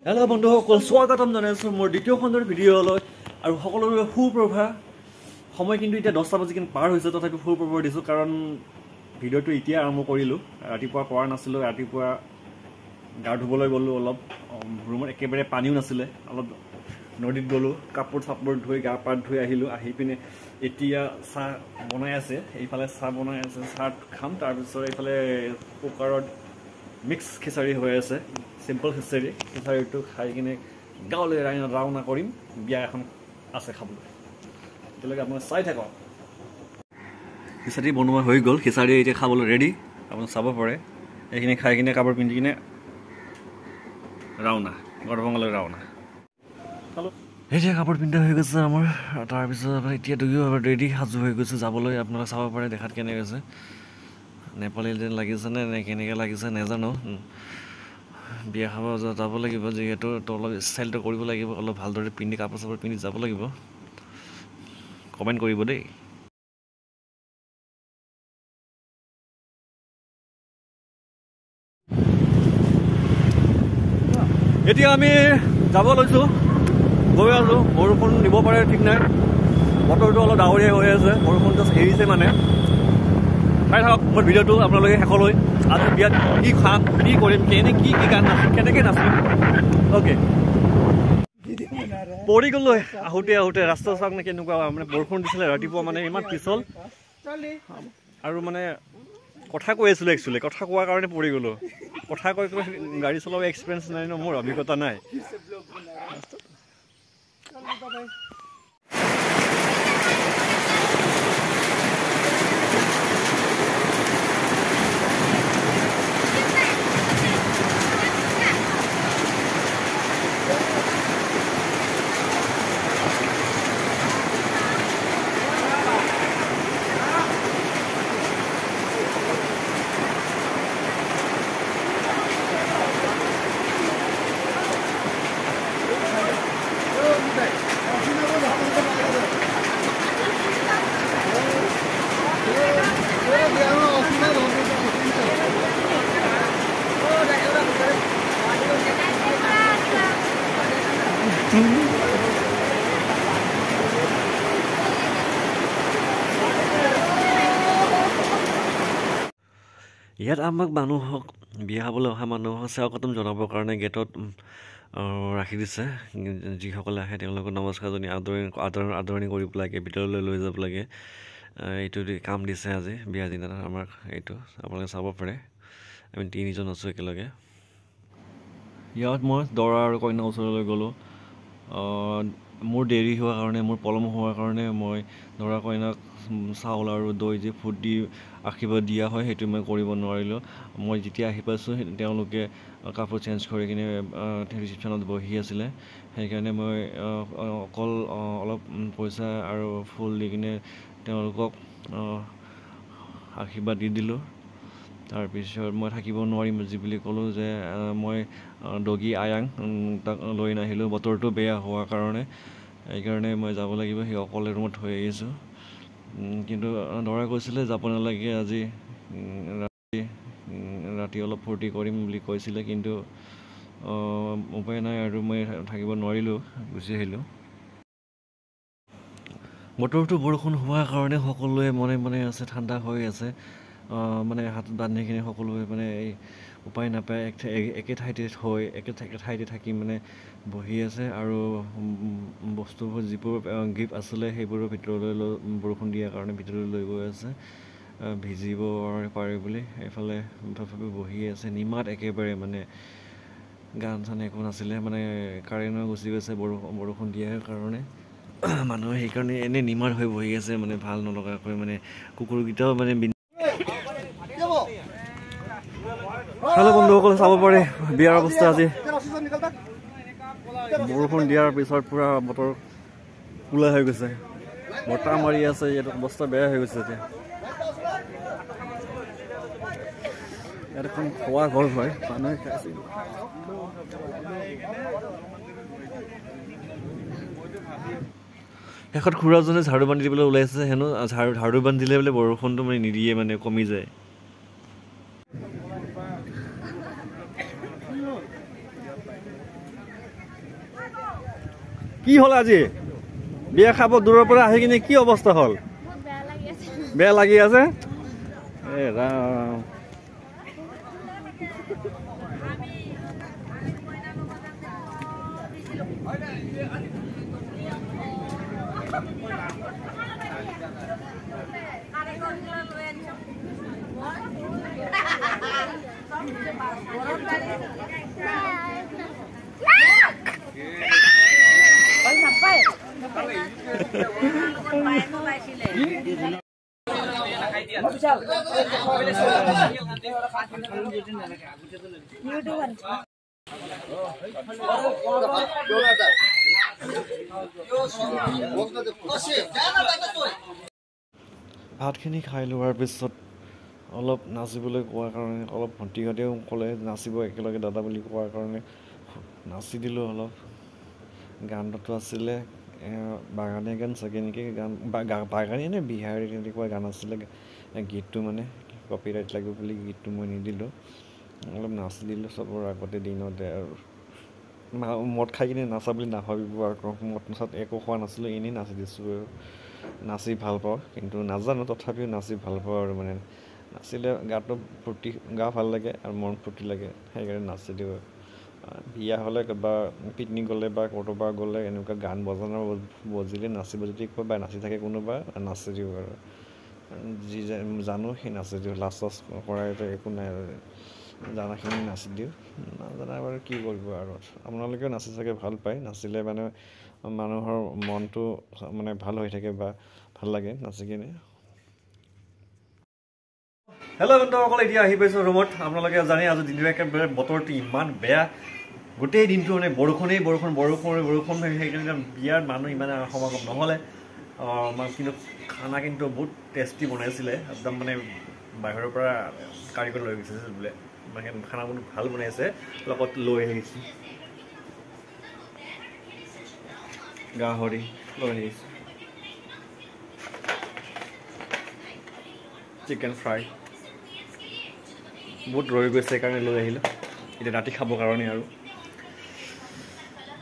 Hello' বন্ধুসকল, স্বাগতম জনাইছোঁ মোৰ দ্বিতীয় খণ্ডৰ ভিডিঅ'লৈ। আৰু সকলোৰে সুপ্ৰভা। সময় কিন্তু এতিয়া 10টা বাজি কিন্তু পাৰ হৈছে, তথাপি সুপ্ৰভা দিছোঁ কাৰণ ভিডিঅ'টো এতিয়া আৰম্ভ কৰিলোঁ। ৰাতিপুৱা কৰা নাছিলোঁ, ৰাতিপুৱা গা ধুবলৈ গ'লোঁ, অলপ ৰুমত একেবাৰে পানীও নাছিলে, অলপ নদীত গ'লোঁ, কাপোৰ চাপোৰ ধুই গা পা ধুই আহিলোঁ। আহি পিনে এতিয়া চাহ বনাই আছে, এইফালে চাহ বনাই আছে, চাহ খাম। তাৰপিছত এইফালে কুকাৰত মিক্স খিচাৰি হৈ আছে, চিম্পল খিচাৰি। খিচাৰিটো খাই কিনে গাঁৱলৈ ৰাওনা কৰিম, বিয়া এখন আছে খাবলৈ। এতিয়ালৈকে আপোনালোকে চাই থাকক। খিচাৰি বনোৱা হৈ গ'ল, খিচাৰি এতিয়া খাবলৈ ৰেডি, আপোনালোকে চাব পাৰে। এইখিনি খাই কিনে কাপোৰ পিন্ধি কিনে ৰাওনা, গড়ভঙালৈ ৰাওনা। এতিয়া কাপোৰ পিন্ধা হৈ গৈছে আমাৰ। তাৰপিছত এতিয়া দুয়ো ৰেডি, সাজু হৈ গৈছে যাবলৈ। আপোনালোকে চাব পাৰে দেখাত কেনে গৈছে, নেপালী যেন লাগিছে নে কেনেকৈ লাগিছে নাজানো। বিয়া খাব যাব লাগিব যিহেতু, তো অলপ ষ্টাইলটো কৰিব লাগিব, অলপ ভালদৰে পিন্ধি কাপোৰ চাপোৰ পিন্ধি যাব লাগিব। কমেণ্ট কৰিব দেই। এতিয়া আমি যাব লৈছোঁ, গৈ আছোঁ। বৰষুণ দিব পাৰে ঠিক নাই, বতৰটো অলপ ডাৱৰীয়া হৈ আছে, বৰষুণ জাষ্ট এৰিছে মানে। চাই থাকক মোৰ ভিডিঅ'টো আপোনালোকে শেষলৈ। আজি বিয়াত কি খাম, কি কৰিম, কি গান নাচিম, কেনেকৈ নাচিম। অ'কে, পৰি গ'লো আহোঁতে ৰাস্তা চাওক নে কেনেকুৱা মানে বৰষুণ দিছিলে ৰাতিপুৱা, মানে ইমান পিছল। আৰু মানে কথা কৈ আছিলোঁ, একচুৱেলি কথা কোৱাৰ কাৰণে পৰি গ'লোঁ। কথা কৈ গাড়ী চলোৱা এক্সপিৰিয়েঞ্চ নাই ন, মোৰ অভিজ্ঞতা নাই। ইয়াত আমাক মানুহক, বিয়া খাবলৈ অহা মানুহক স্বাগতম জনাবৰ কাৰণে গেটত ৰাখি দিছে। যিসকলে আহে তেওঁলোকক নমস্কাৰ জনাই আদৰণি কৰিব লাগে, ভিতৰলৈ লৈ যাব লাগে। এইটো কাম দিছে আজি বিয়াৰ দিনা আমাক। এইটো আপোনালোকে চাব পাৰে, আমি 3জন আছোঁ একেলগে। ইয়াত মই দৰা আৰু কইনাৰ ওচৰলৈ গ'লোঁ। মোৰ দেৰি হোৱাৰ কাৰণে, মোৰ পলম হোৱাৰ কাৰণে মই দৰা কইনাক চাউল আৰু দৈ যি ফুট দি আশীৰ্বাদ দিয়া হয়, সেইটো মই কৰিব নোৱাৰিলোঁ। মই যেতিয়া আহি পাইছোঁ, তেওঁলোকে কাপোৰ চেঞ্জ কৰি কিনে ৰিচিপশ্যনত বহি আছিলে। সেইকাৰণে মই অকল অলপ পইচা আৰু ফুল দি কিনে তেওঁলোকক আশীৰ্বাদ দি দিলোঁ। তাৰপিছত মই থাকিব নোৱাৰিম যি বুলি ক'লোঁ যে মই দগী আয়াং তাক লৈ নাহিলোঁ, বতৰটো বেয়া হোৱাৰ কাৰণে। সেইকাৰণে মই যাব লাগিব, সেই অকলে ৰুমত থৈ আহিছোঁ। কিন্তু দৰাই কৈছিলে যাব নালাগে, আজি ৰাতি অলপ ফূৰ্তি কৰিম বুলি কৈছিলে, কিন্তু উপায় নাই আৰু মই থাকিব নোৱাৰিলোঁ, গুচি আহিলোঁ। বতৰটো বৰষুণ হোৱাৰ কাৰণে সকলোৱে মনে মনে আছে, ঠাণ্ডা হৈ আছে। মানে হাতত বান্ধি কিনে সকলোৱে মানে এই উপায় নাপায় একে ঠাইতে থাকি মানে বহি আছে। আৰু বস্তুবোৰ যিবোৰ গিফ্ট আছিলে সেইবোৰৰ ভিতৰলৈ বৰষুণ দিয়াৰ কাৰণে ভিতৰলৈ লৈ গৈ আছে, ভিজিব পাৰে বুলি। এইফালে বহি আছে নিমাত একেবাৰে, মানে গান চান একো নাছিলে, মানে কাৰেণ্টো গুচি গৈছে বৰষুণ দিয়াৰ কাৰণে। মানুহে সেইকাৰণে এনেই নিমাত হৈ বহি আছে, মানে ভাল নলগাকৈ। মানে কুকুৰকেইটাও মানে হেল্ল' বন্ধুসকলে চাব পাৰে বিয়াৰ অৱস্থা আজি। বৰষুণ দিয়াৰ পিছত পুৰা বতৰ কোলা হৈ গৈছে, বতাহ মাৰি আছে, ইয়াত অৱস্থা বেয়া হৈ গৈছে। এতিয়া ইয়াত এখন খোৱা ঘৰ হয়, মানুহে খাইছিল। শেষত খুৰাজনে ঝাৰু বান্ধি দিবলৈ ওলাইছে হেনো। ঝাৰু বান্ধি দিলে বোলে বৰষুণটো মানে নিদিয়ে, মানে কমি যায়। কি হ'ল আজি বিয়া খাব দূৰৰ পৰা আহি কিনে কি অৱস্থা হ'ল বেয়া লাগি আছে এ ৰাম ভাতখিনি খাই লোৱাৰ পিছত অলপ নাচিবলৈ কোৱাৰ কাৰণে অলপ ভণ্টিহঁতেও ক'লে নাচিব একেলগে দাদা বুলি কোৱাৰ কাৰণে নাচি দিলোঁ অলপ গানটো আছিলে বাগানীয়া গান চাগে নেকি গান বাগানীয়া নে বিহাৰী তেনেকুৱা গান আছিলে গীতটো মানে কপিৰাইট লাগিব বুলি গীতটো মই নিদিলোঁ অলপ নাচি দিলোঁ চবৰ আগতে দিনতে আৰু মদ খাই কিনে নাচা বুলি নাভাবিব আৰু মদ নাচাত একো খোৱা নাছিলোঁ এনেই নাচি দিছোঁ আৰু নাচি ভাল পাওঁ কিন্তু নাজানো তথাপিও নাচি ভাল পাওঁ আৰু মানে নাচিলে গাটো ফূৰ্তি গা ভাল লাগে আৰু মন ফূৰ্তি লাগে সেইকাৰণে নাচি দিওঁ বিয়া হ'লে বা পিকনিক গ'লে বা ক'ৰবাত গ'লে এনেকুৱা গান বজানা বজিলে নাচিব যদি কয় বা নাচি থাকে কোনোবা নাচি দিওঁ আৰু যি জানো সেই নাচি দিওঁ লাজ চাজ কৰাইতো একো নাই আৰু জানাখিনি নাচি দিওঁ নাজানা বাৰু কি কৰিব আৰু আপোনালোকেও নাচি চাগে ভাল পায় নাচিলে মানে মানুহৰ মনটো মানে ভাল হৈ থাকে বা ভাল লাগে নাচি কিনে হেল্ল' বন্ধুসকল এতিয়া আহি পাইছোঁ ৰুমত আপোনালোকে জানে আজি দিনটো একেবাৰে বতৰটো ইমান বেয়া গোটেই দিনটো মানে বৰষুণ সেইকাৰণে বিয়াৰ মানুহ ইমান সমাগম নহ'লে কিন্তু খানা কিন্তু বহুত টেষ্টি বনাইছিলে একদম মানে বাহিৰৰ পৰা কাৰিকৰ লৈ গৈছে বোলে মানে খানা বহুত ভাল বনাইছে লগত লৈ আহিছোঁ গাহৰি লৈ আহিছোঁ চিকেন ফ্ৰাই বহুত ৰৈ গৈছে সেইকাৰণে লৈ আহিলোঁ এতিয়া ৰাতি খাবৰ কাৰণে আৰু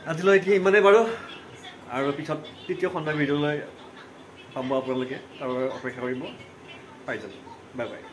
আজিলৈ এতিয়া ইমানেই বাৰু আৰু পিছত তৃতীয় খণ্ড ভিডিঅ'লৈ পাব আপোনালোকে তাৰ অপেক্ষা কৰিব পাই যাব বাই বাই